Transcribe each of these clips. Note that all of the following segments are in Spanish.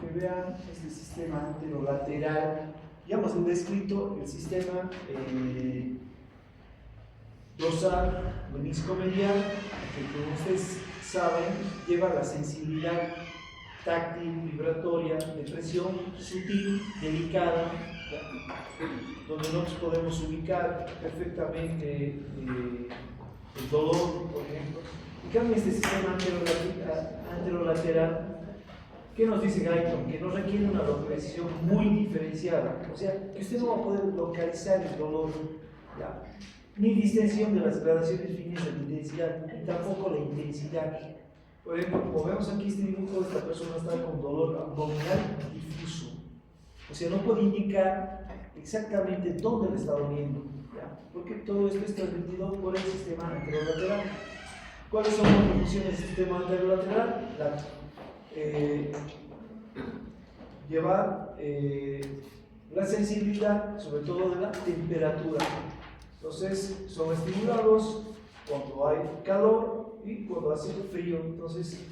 que vean este sistema anterolateral. Ya hemos descrito el sistema dorsal menisco-medial, que como ustedes saben lleva la sensibilidad táctil, vibratoria, de presión sutil, delicada, donde nos podemos ubicar perfectamente el dolor, por ejemplo. En cambio, este sistema anterolateral, ¿qué nos dice Guyton? Que no requiere una localización muy diferenciada, o sea, que usted no va a poder localizar el dolor, ¿ya? Ni distensión de las gradaciones finas de la intensidad, ni tampoco la intensidad. Por ejemplo, como vemos aquí este dibujo, esta persona está con dolor abdominal difuso, o sea, no puede indicar exactamente dónde le está doliendo, ¿ya? Porque todo esto es transmitido por el sistema anterolateral. ¿Cuáles son las funciones del sistema anterolateral? Llevar la sensibilidad, sobre todo de la temperatura. Entonces, son estimulados cuando hay calor y cuando hace frío. Entonces,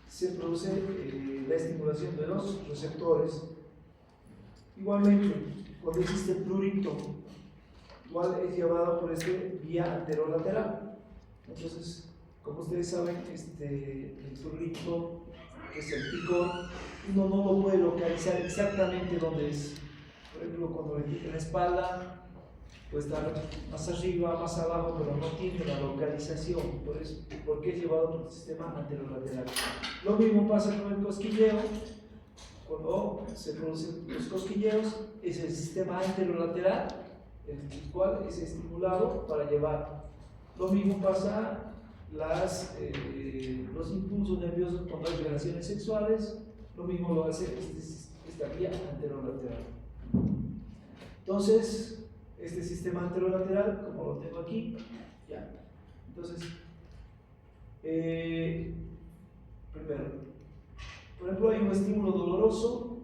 se produce la estimulación de los receptores. Igualmente, cuando existe prurito, igual es llevado por vía anterolateral. Entonces, como ustedes saben, el prurito, que es el picor, uno no lo puede localizar exactamente dónde es. Por ejemplo, cuando le pica la espalda, puede estar más arriba, más abajo, pero no tiene la localización, porque es llevado por el sistema anterolateral. Lo mismo pasa con el cosquilleo. Cuando se producen los cosquilleos, es el sistema anterolateral el cual es estimulado para llevar. Lo mismo pasa los impulsos nerviosos cuando hay relaciones sexuales, lo mismo lo hace esta vía anterolateral. Entonces, este sistema anterolateral, como lo tengo aquí, ya. Entonces, primero, por ejemplo, hay un estímulo doloroso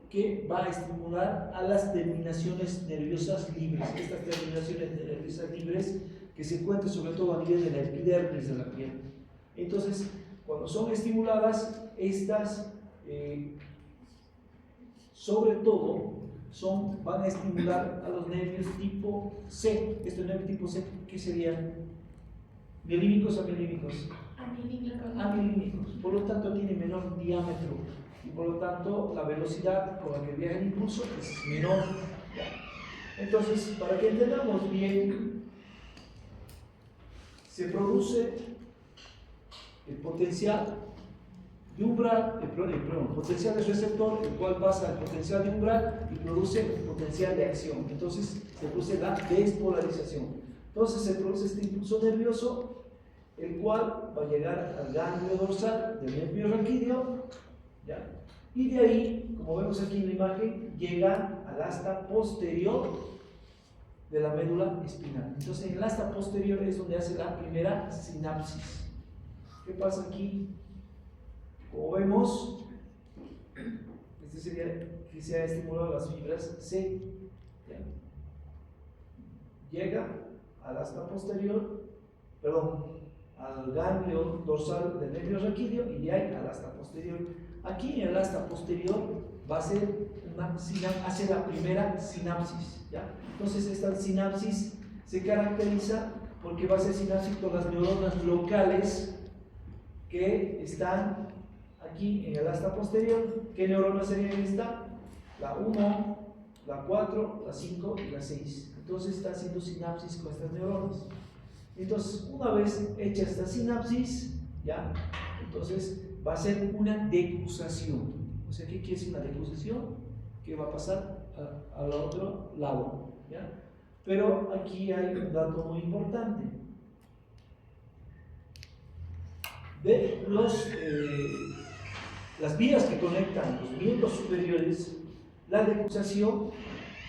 que va a estimular a las terminaciones nerviosas libres. Estas terminaciones nerviosas libres que se encuentran sobre todo a nivel de la epidermis de la piel. Entonces, cuando son estimuladas, estas, sobre todo, van a estimular a los nervios tipo C. Estos nervios tipo C, ¿qué serían? ¿Mielínicos o amilínicos? Amilínicos. Por lo tanto, tiene menor diámetro y por lo tanto la velocidad con la que viaja el impulso es menor. Entonces, para que entendamos bien, se produce el potencial de umbral, el potencial de receptor, el cual pasa al potencial de umbral y produce el potencial de acción. Entonces se produce la despolarización. Entonces se produce este impulso nervioso, el cual va a llegar al ganglio dorsal del nervio raquídeo, ¿ya? Y de ahí, como vemos aquí en la imagen, llega al asta posterior de la médula espinal. Entonces en el asta posterior es donde hace la primera sinapsis. ¿Qué pasa aquí? Como vemos, sería que se ha estimulado las fibras C. ¿Ya? Llega al asta posterior, al ganglio dorsal del nervio raquídeo y de ahí al asta posterior. Aquí en el asta posterior va a ser hace la primera sinapsis, ¿ya? Entonces esta sinapsis se caracteriza porque va a ser sinapsis con las neuronas locales que están aquí en el asta posterior. ¿Qué neuronas serían esta? La 1, la 4, la 5 y la 6. Entonces está haciendo sinapsis con estas neuronas. Entonces, una vez hecha esta sinapsis, ¿ya? Entonces va a ser una decusación. O sea, ¿qué quiere decir una decusación? Que va a pasar al otro lado, ¿ya? Pero aquí hay un dato muy importante. De las vías que conectan los miembros superiores, la decusación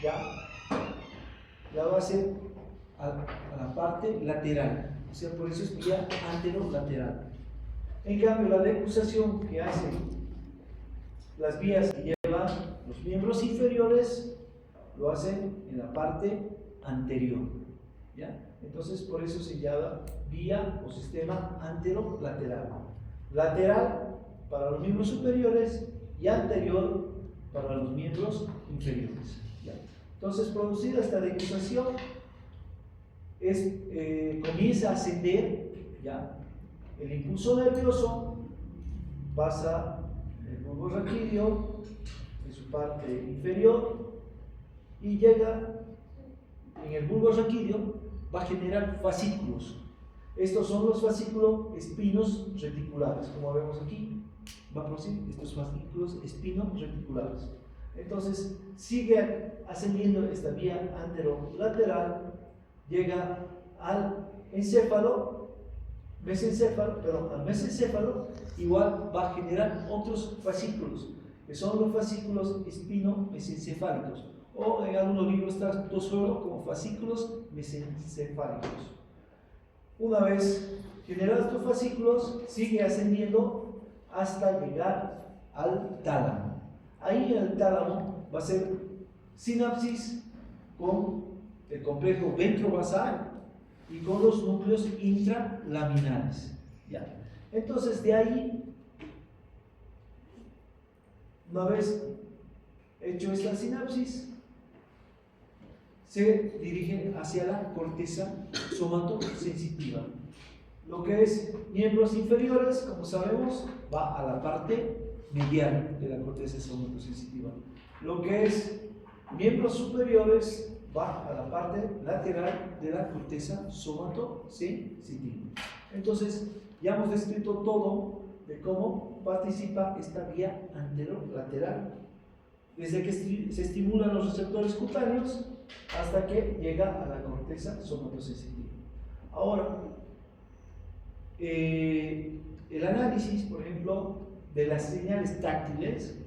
ya va a ser a la parte lateral, o sea, por eso es vía anterolateral. En cambio, la decusación que hacen las vías que llevan los miembros inferiores lo hacen en la parte anterior, ¿ya? Entonces, por eso se llama vía o sistema anterolateral. Lateral para los miembros superiores y anterior para los miembros inferiores. ¿Ya? Entonces, producida esta decusación, comienza a ascender, ¿ya? El impulso nervioso pasa el bulbo raquídeo en su parte inferior y llega en el bulbo raquídeo, va a generar fascículos. Estos son los fascículos espinos reticulares, como vemos aquí. Va a producir estos fascículos espinos reticulares. Entonces, sigue ascendiendo esta vía anterolateral, llega al mesencéfalo, igual va a generar otros fascículos, que son los fascículos espino-mesencefálicos, o en algunos libros está solo como fascículos mesencefálicos. Una vez generados estos fascículos, sigue ascendiendo hasta llegar al tálamo. Ahí en el tálamo va a ser sinapsis con el complejo ventrovasal y con los núcleos intralaminares. ¿Ya? Entonces, de ahí, una vez hecho esta sinapsis, se dirige hacia la corteza somatosensitiva. Lo que es miembros inferiores, como sabemos, va a la parte medial de la corteza somatosensitiva. Lo que es miembros superiores va a la parte lateral de la corteza somatosensitiva. Entonces, ya hemos descrito todo de cómo participa esta vía anterolateral, desde que se estimulan los receptores cutáneos hasta que llega a la corteza somatosensitiva. Ahora, el análisis, por ejemplo, de las señales táctiles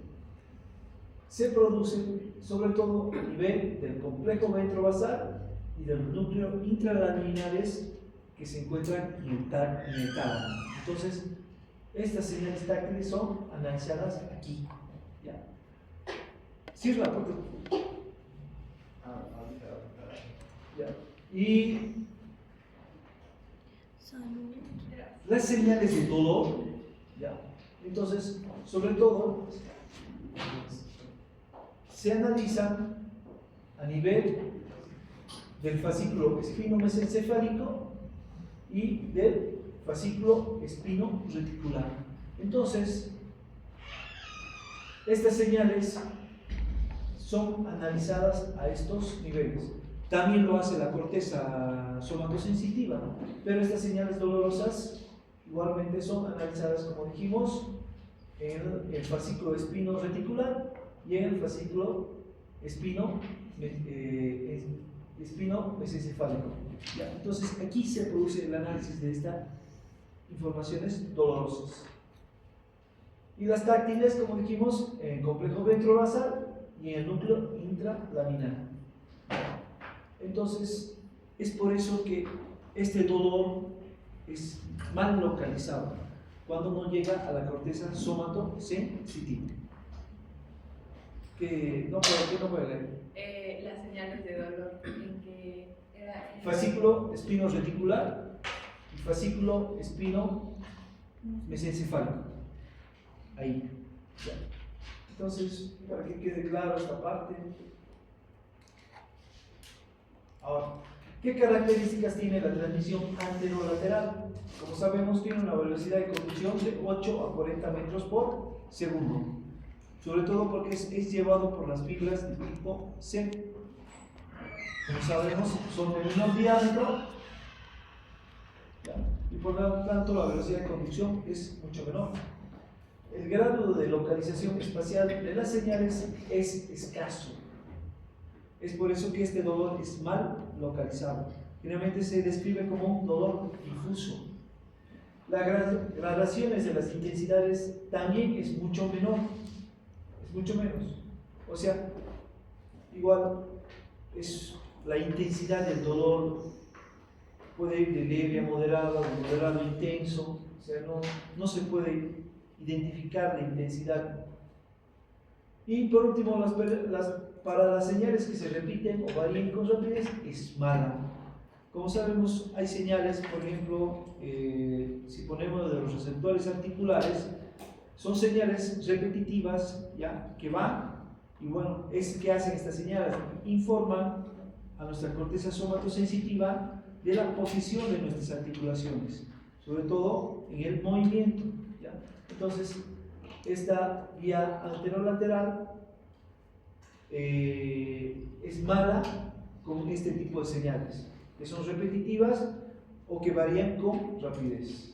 se produce sobre todo a nivel del complejo ventrovasal y de los núcleos intralaminares que se encuentran en el tálamo. Entonces, estas señales táctiles son analizadas aquí. ¿Ya? Cierra la puerta. ¿Ya? Y las señales de dolor, ¿ya? Entonces, sobre todo, se analizan a nivel del fascículo espino-mesencefálico y del fascículo espino-reticular. Entonces, estas señales son analizadas a estos niveles. También lo hace la corteza somatosensitiva, ¿no? Pero estas señales dolorosas igualmente son analizadas, como dijimos, en el fascículo espino-reticular y en el fascículo espino-mesencefálico. Entonces, aquí se produce el análisis de estas informaciones dolorosas. Y las táctiles, como dijimos, en el complejo ventrovasal y en el núcleo intralaminar. Entonces, es por eso que este dolor es mal localizado cuando no llega a la corteza somatosensitiva. ¿Qué no puede leer? Las señales de dolor en que era fascículo espino-reticular y fascículo espino-mesencefálico. Ahí. Ya. Entonces, para que quede claro esta parte. Ahora, ¿qué características tiene la transmisión anterolateral? Como sabemos, tiene una velocidad de conducción de 8 a 40 metros por segundo. Sobre todo porque es llevado por las fibras de tipo C. Como sabemos, son de menor diámetro, ¿ya? Y por lo tanto la velocidad de conducción es mucho menor. El grado de localización espacial de las señales es escaso. Es por eso que este dolor es mal localizado. Generalmente se describe como un dolor difuso. Las gradaciones de las intensidades también es mucho menor. Mucho menos. O sea, igual es la intensidad del dolor puede ir de leve a moderado, de moderado a intenso. O sea, no se puede identificar la intensidad. Y por último, para las señales que se repiten o varían con rapidez, es mala. Como sabemos, hay señales, por ejemplo, si ponemos de los receptores articulares, son señales repetitivas, ¿ya? Que van, y bueno, es que hacen estas señales, informan a nuestra corteza somatosensitiva de la posición de nuestras articulaciones, sobre todo en el movimiento, ¿ya? Entonces, esta vía anterolateral es mala con este tipo de señales, que son repetitivas o que varían con rapidez.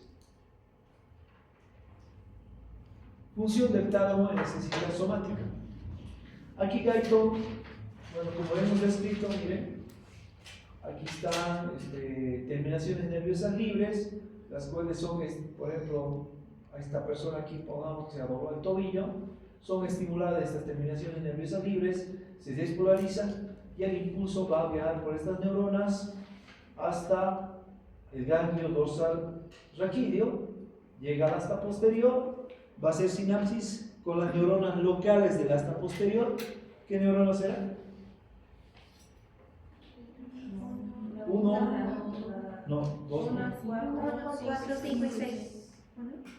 Función del tálamo en la sensibilidad somática. Aquí Guyton, bueno, como hemos descrito, miren, aquí están terminaciones nerviosas libres, las cuales son, por ejemplo, a esta persona aquí, pongamos que se dobló el tobillo, son estimuladas estas terminaciones nerviosas libres, se despolarizan y el impulso va a viajar por estas neuronas hasta el ganglio dorsal raquídeo, llega al asta posterior, va a hacer sinapsis con las neuronas locales del asta posterior. ¿Qué neuronas serán? 2, 4, 5 y 6.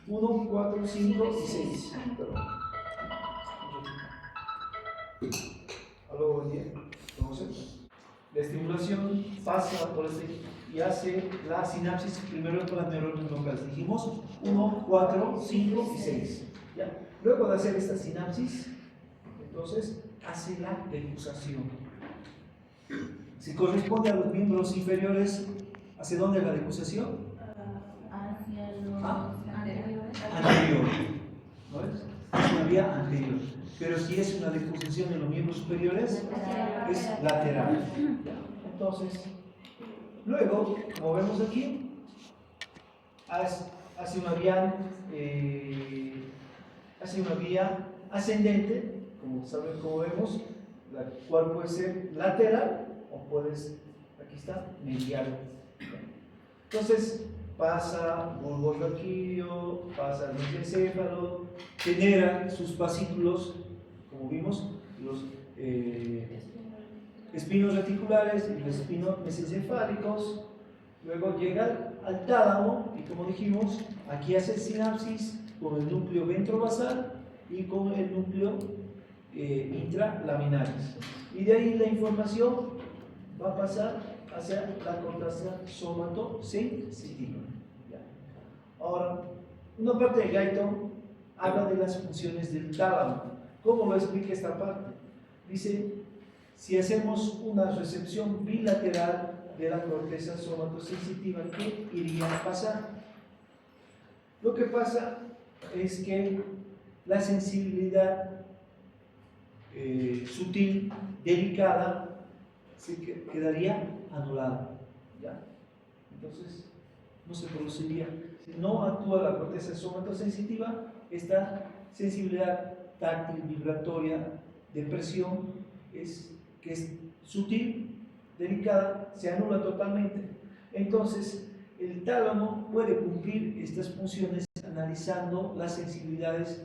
1, 4, 5 y 6. Aló, buen día. Entonces, la estimulación pasa por este y hace la sinapsis primero con las neuronas locales. Dijimos 1, 4, 5 y 6. ¿Ya? Luego de hacer esta sinapsis, entonces hace la decusación. Si corresponde a los miembros inferiores, ¿hacia dónde la decusación? Hacia los anteriores. Anterior. ¿No es? Es una vía anterior. Pero si es una decusación en los miembros superiores, es lateral. Entonces, luego, como vemos aquí, hace una vía ascendente, como vemos, la cual puede ser lateral o aquí está, medial. Entonces, pasa bulbo raquídeo, pasa el mesencéfalo, genera sus fascículos, como vimos, los espinos reticulares y los espinos mesencefálicos. Luego llega al tálamo y, como dijimos, aquí hace sinapsis con el núcleo ventrovasal y con el núcleo intralaminares. Y de ahí la información va a pasar hacia la corteza somatosensitiva. Ahora, una parte de Guyton habla de las funciones del tálamo. ¿Cómo lo explica esta parte? Dice, si hacemos una recepción bilateral de la corteza somatosensitiva, ¿qué iría a pasar? Lo que pasa es que la sensibilidad sutil, delicada, se quedaría anulada, ¿ya? Entonces, no se produciría. Si no actúa la corteza somatosensitiva, esta sensibilidad táctil, vibratoria, de presión, que es sutil, delicada, se anula totalmente. Entonces, el tálamo puede cumplir estas funciones analizando las sensibilidades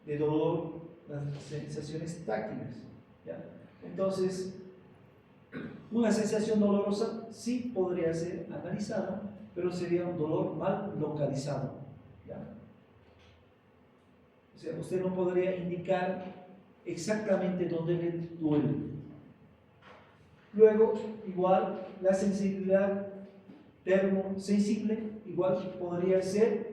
de dolor, las sensaciones táctiles, ¿ya? Entonces, una sensación dolorosa sí podría ser analizada, pero sería un dolor mal localizado, ¿ya? O sea, usted no podría indicar exactamente dónde le duele. Luego, igual, la sensibilidad termosensible, igual podría ser,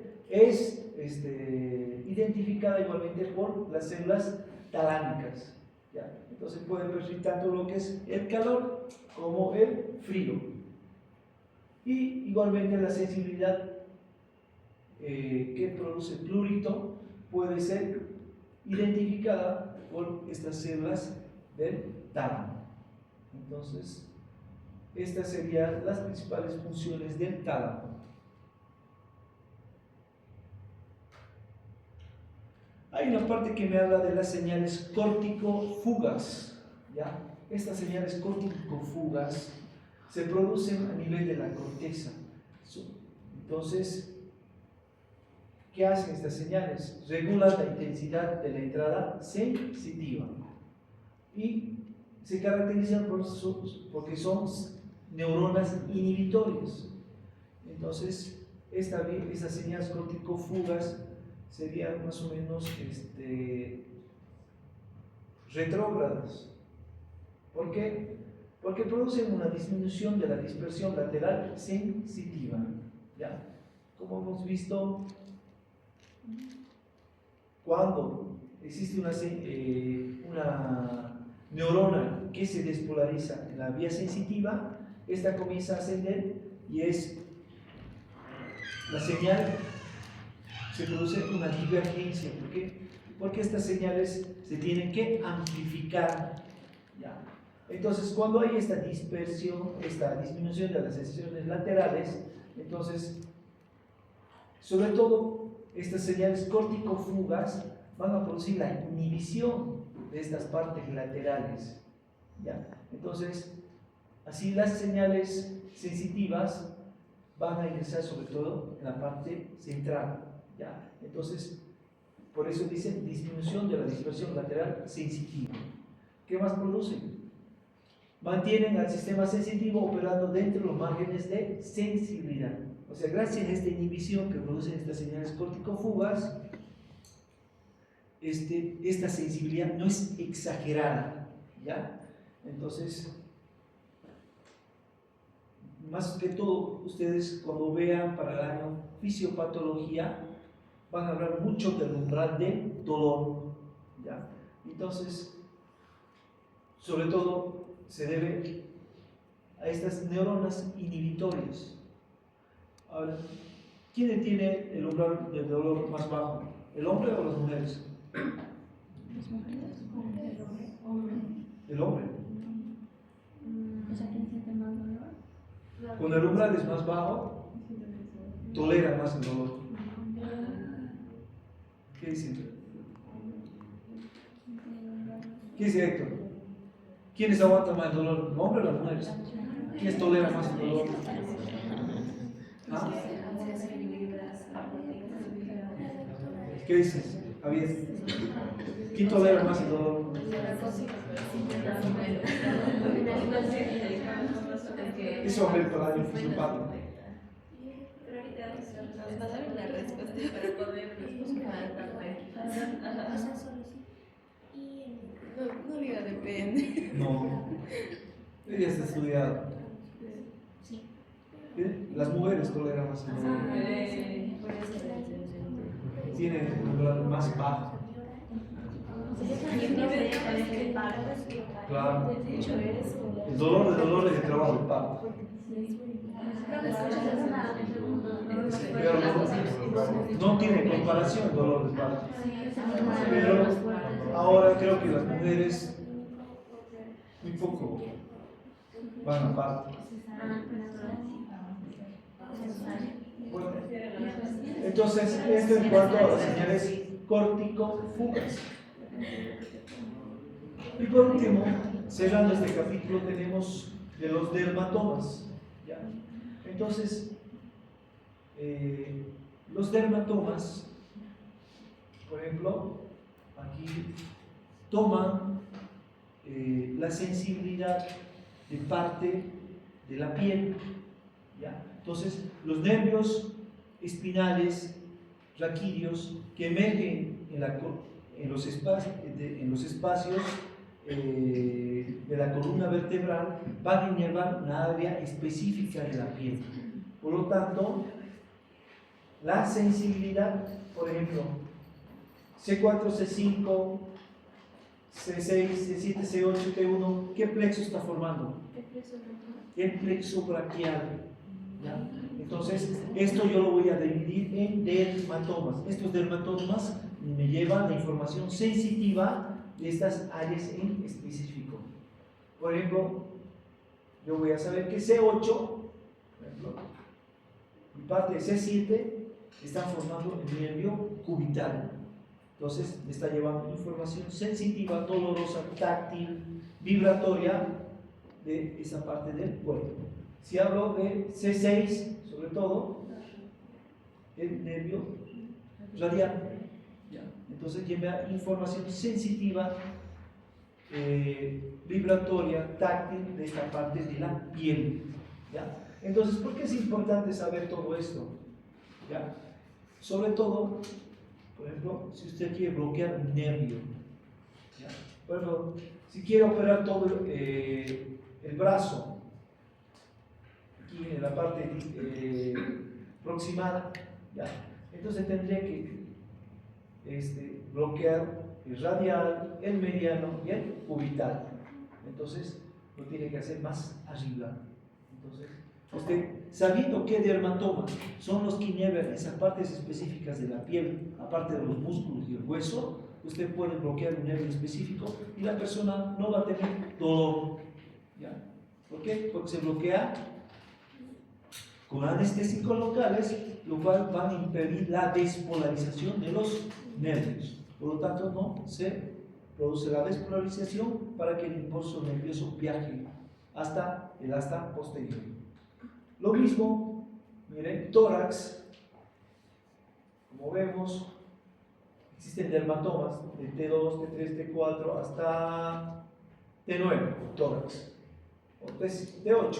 identificada igualmente por las células talámicas, ¿ya? Entonces puede percibir tanto lo que es el calor como el frío. Y igualmente la sensibilidad que produce el prurito puede ser identificada por estas células del tálamo. Entonces, estas serían las principales funciones del tálamo. Hay una parte que me habla de las señales corticofugas, ¿ya? Estas señales corticofugas se producen a nivel de la corteza. Entonces, ¿qué hacen estas señales? Regulan la intensidad de la entrada sensitiva y se caracterizan porque son neuronas inhibitorias. Entonces, estas señales corticofugas serían más o menos retrógradas. ¿Por qué? Porque producen una disminución de la dispersión lateral sensitiva. ¿Ya? Como hemos visto, cuando existe una neurona que se despolariza en la vía sensitiva, esta comienza a ascender y es la señal, se produce una divergencia. ¿Por qué? Porque estas señales se tienen que amplificar. ¿Ya? Entonces, cuando hay esta dispersión, esta disminución de las sensaciones laterales, entonces, sobre todo, estas señales corticofugas van a producir la inhibición de estas partes laterales. ¿Ya? Entonces, así las señales sensitivas van a ingresar sobre todo en la parte central. ¿Ya? Entonces, por eso dicen disminución de la dispersión lateral sensitiva. ¿Qué más producen? Mantienen al sistema sensitivo operando dentro de los márgenes de sensibilidad. O sea, gracias a esta inhibición que producen estas señales corticofugas, esta sensibilidad no es exagerada. ¿Ya? Entonces, más que todo, ustedes cuando vean para el año fisiopatología, van a hablar mucho del umbral del dolor. ¿Ya? Entonces, sobre todo, se debe a estas neuronas inhibitorias. Ahora, ¿quién tiene el umbral del dolor más bajo? ¿El hombre o las mujeres? El hombre. O sea, ¿quién siente más dolor? Cuando el umbral es más bajo, tolera más el dolor. ¿Qué dicen? ¿Qué dice Héctor? ¿Quiénes aguantan más el dolor? ¿El hombre o las mujeres? ¿Quiénes toleran más el dolor? ¿Ah? ¿Qué dices, Javier? ¿Quién tolera más el dolor? Eso va a ver para el año fisiopático. Nos va a dar una respuesta para poder no diga depende. No. Ella está estudiada. Las mujeres toleran más el dolor. Tienen un umbral más bajo. Claro. El dolor es el trabajo del parto. Pero no tiene comparación el dolor del parto. Pero ahora creo que las mujeres muy poco van a parto. Bueno, entonces, esto en cuanto a las señales corticofugas. Y por último, cerrando este capítulo, tenemos de los dermatomas. ¿Ya? Entonces, los dermatomas, por ejemplo, aquí toman la sensibilidad de parte de la piel. ¿Ya? Entonces, los nervios espinales, raquídeos, que emergen en los espacios de la columna vertebral, van a inervar una área específica de la piel. Por lo tanto, la sensibilidad, por ejemplo, C4, C5, C6, C7, C8, T1, ¿qué plexo está formando? El plexo braquial. ¿Ya? Entonces, esto yo lo voy a dividir en dermatomas. Estos dermatomas me llevan la información sensitiva de estas áreas en específico. Por ejemplo, yo voy a saber que C8, por ejemplo, y parte de C7 están formando el nervio cubital. Entonces, me está llevando información sensitiva, dolorosa, táctil, vibratoria de esa parte del cuerpo. Si hablo de C6, sobre todo, el nervio radial. ¿Ya? Entonces lleva información sensitiva, vibratoria, táctil de esta parte de la piel. ¿Ya? Entonces, ¿por qué es importante saber todo esto? ¿Ya? Sobre todo Por ejemplo, si usted quiere bloquear un nervio, ¿ya? Por ejemplo, si quiere operar todo el brazo, aquí en la parte proximal, ¿ya? Entonces tendría que bloquear el radial, el mediano y el cubital. Entonces lo tiene que hacer más arriba. Entonces, usted, sabiendo qué dermatomas son los que inervan esas partes específicas de la piel, aparte de los músculos y el hueso, usted puede bloquear un nervio específico y la persona no va a tener dolor. ¿Ya? ¿Por qué? Porque se bloquea con anestésicos locales, lo cual va a impedir la despolarización de los nervios. Por lo tanto, no se produce la despolarización para que el impulso nervioso viaje hasta el asta posterior. Lo mismo, miren, tórax, como vemos, existen dermatomas de T2, T3, T4 hasta T9, tórax, o T8,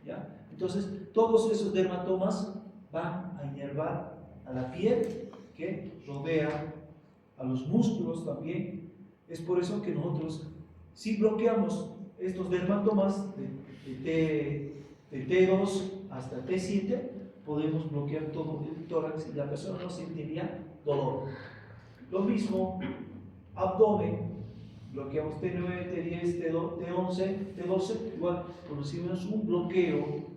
¿ya? Entonces, todos esos dermatomas van a inervar a la piel que rodea a los músculos también. Es por eso que nosotros, si bloqueamos estos dermatomas de T2 hasta T7, podemos bloquear todo el tórax y la persona no sentiría dolor. Lo mismo, abdomen, bloqueamos T9, T10, T11, T12, igual producimos un bloqueo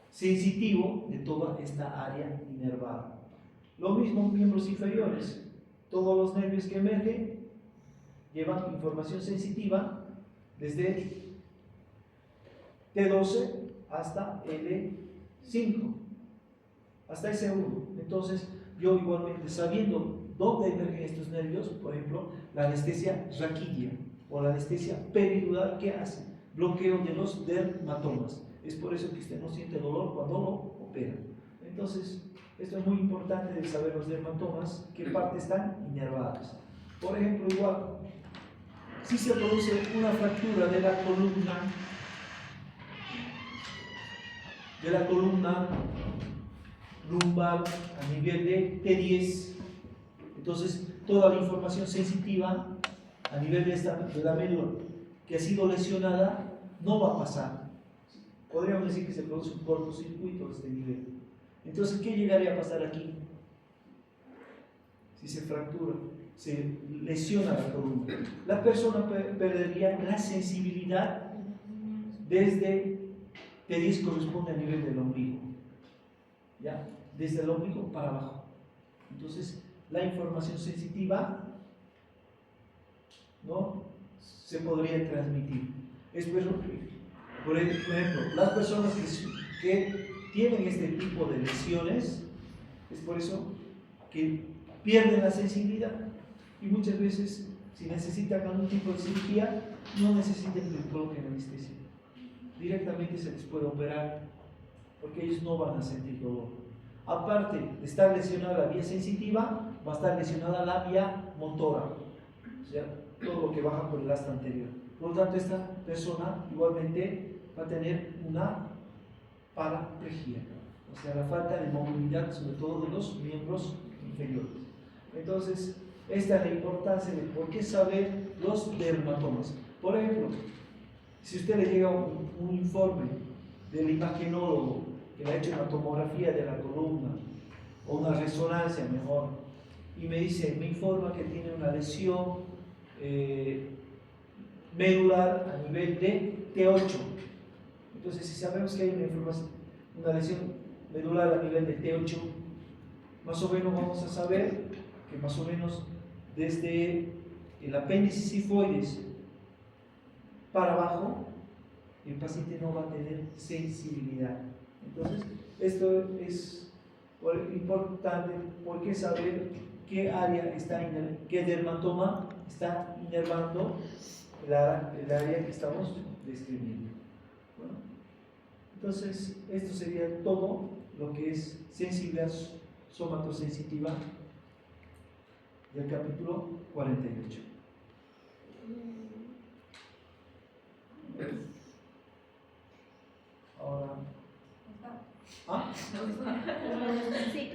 sensitivo de toda esta área inervada. Lo mismo, miembros inferiores, todos los nervios que emergen llevan información sensitiva desde T12 hasta L5, hasta S1. Entonces, yo igualmente, sabiendo dónde emergen estos nervios, por ejemplo, la anestesia raquídea o la anestesia peridural, ¿qué hace? Bloqueo de los dermatomas. Es por eso que usted no siente dolor cuando lo opera. Entonces, esto es muy importante de saber los dermatomas, qué partes están inervadas. Por ejemplo, igual, si se produce una fractura de la columna lumbar a nivel de T10, entonces toda la información sensitiva a nivel de la médula que ha sido lesionada no va a pasar. Podríamos decir que se produce un cortocircuito de este nivel. Entonces, ¿qué llegaría a pasar aquí? Si se fractura, se lesiona la columna, la persona perdería la sensibilidad desde T10, corresponde a nivel del ombligo, ¿ya? Desde el ombligo para abajo. Entonces, la información sensitiva no se podría transmitir. Por ejemplo, las personas que tienen este tipo de lesiones, es por eso que pierden la sensibilidad y muchas veces, si necesitan algún tipo de cirugía, no necesitan que les coloquen anestesia. Directamente se les puede operar porque ellos no van a sentir dolor. Aparte de estar lesionada la vía sensitiva, va a estar lesionada la vía motora, o sea, todo lo que baja por el asta anterior. Por lo tanto, esta persona igualmente va a tener una paraplegia, o sea, la falta de movilidad, sobre todo de los miembros inferiores. Entonces, esta es la importancia de por qué saber los dermatomas. Por ejemplo, si usted le llega un informe del imagenólogo que le ha hecho una tomografía de la columna o una resonancia mejor y me dice, me informa que tiene una lesión medular a nivel de T8. Entonces, si sabemos que hay una lesión medular a nivel de T8, más o menos vamos a saber que más o menos desde el apéndice sifoides para abajo, el paciente no va a tener sensibilidad. Entonces, esto es importante porque saber qué área qué dermatoma está inervando el área que estamos describiendo. Bueno, entonces, esto sería todo lo que es sensibilidad somatosensitiva del capítulo 48. Ahora. ¿Ah? Sí.